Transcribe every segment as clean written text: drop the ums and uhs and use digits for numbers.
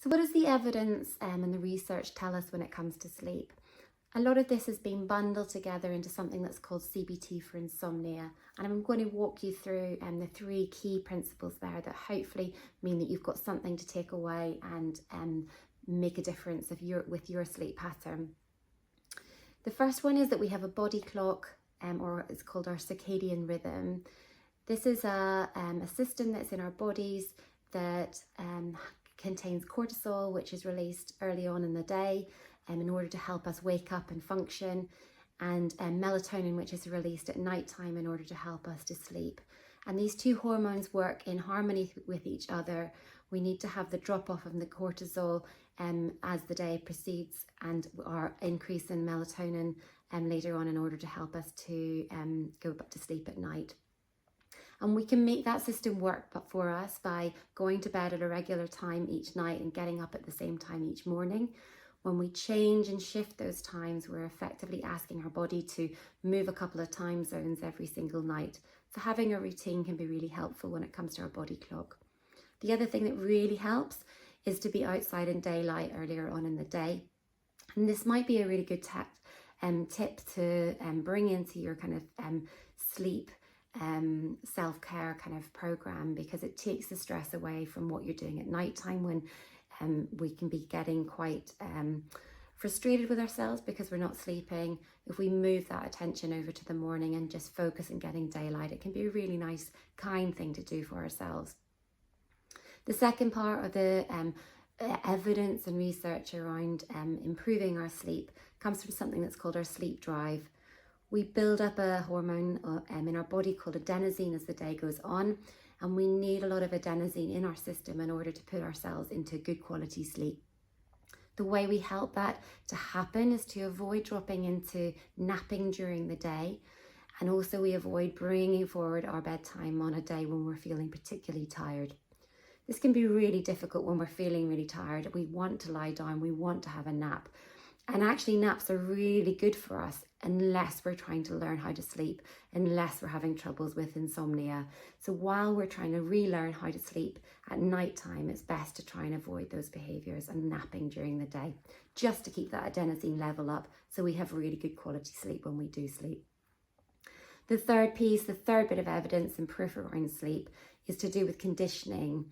So what does the evidence and the research tell us when it comes to sleep? A lot of this has been bundled together into something that's called CBT for insomnia. And I'm going to walk you through the three key principles there that hopefully mean that you've got something to take away and make a difference with your sleep pattern. The first one is that we have a body clock, or it's called our circadian rhythm. This is a system that's in our bodies that contains cortisol, which is released early on in the day in order to help us wake up and function, and melatonin, which is released at night time in order to help us to sleep. And these two hormones work in harmony with each other. We need to have the drop off of the cortisol as the day proceeds, and our increase in melatonin later on in order to help us to go back to sleep at night. And we can make that system work for us by going to bed at a regular time each night and getting up at the same time each morning. When we change and shift those times, we're effectively asking our body to move a couple of time zones every single night. So having a routine can be really helpful when it comes to our body clock. The other thing that really helps is to be outside in daylight earlier on in the day. And this might be a really good tip to bring into your kind of sleep self-care kind of program, because it takes the stress away from what you're doing at night time, when we can be getting quite frustrated with ourselves because we're not sleeping. If we move that attention over to the morning and just focus on getting daylight, it can be a really nice, kind thing to do for ourselves. The second part of the evidence and research around improving our sleep comes from something that's called our sleep drive. We build up a hormone in our body called adenosine as the day goes on, and we need a lot of adenosine in our system in order to put ourselves into good quality sleep. The way we help that to happen is to avoid dropping into napping during the day, and also we avoid bringing forward our bedtime on a day when we're feeling particularly tired. This can be really difficult when we're feeling really tired. We want to lie down, we want to have a nap. And actually naps are really good for us unless we're trying to learn how to sleep, unless we're having troubles with insomnia. So while we're trying to relearn how to sleep at night time, it's best to try and avoid those behaviours and napping during the day, just to keep that adenosine level up so we have really good quality sleep when we do sleep. The third bit of evidence and proof around sleep is to do with conditioning.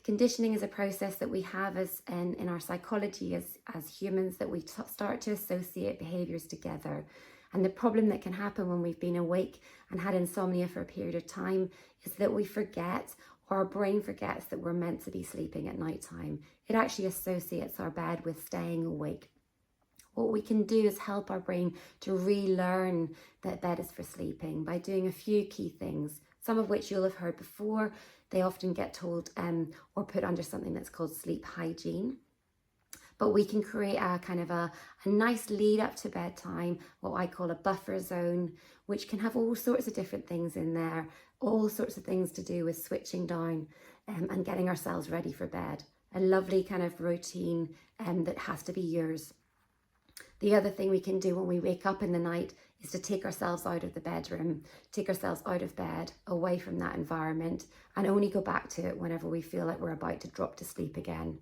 Conditioning is a process that we have in our psychology as humans, that we start to associate behaviours together. And the problem that can happen when we've been awake and had insomnia for a period of time is that we forget, or our brain forgets, that we're meant to be sleeping at night time. It actually associates our bed with staying awake. What we can do is help our brain to relearn that bed is for sleeping by doing a few key things, some of which you'll have heard before. They often get told or put under something that's called sleep hygiene. But we can create a kind of a nice lead up to bedtime, what I call a buffer zone, which can have all sorts of different things in there, all sorts of things to do with switching down and getting ourselves ready for bed. A lovely kind of routine that has to be yours. The other thing we can do when we wake up in the night is to take ourselves out of the bedroom, take ourselves out of bed, away from that environment, and only go back to it whenever we feel like we're about to drop to sleep again.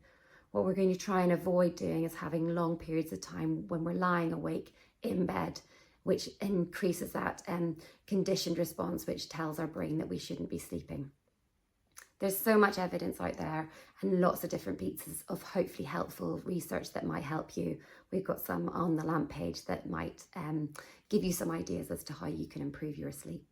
What we're going to try and avoid doing is having long periods of time when we're lying awake in bed, which increases that conditioned response, which tells our brain that we shouldn't be sleeping. There's so much evidence out there and lots of different pieces of hopefully helpful research that might help you. We've got some on the LAMP page that might give you some ideas as to how you can improve your sleep.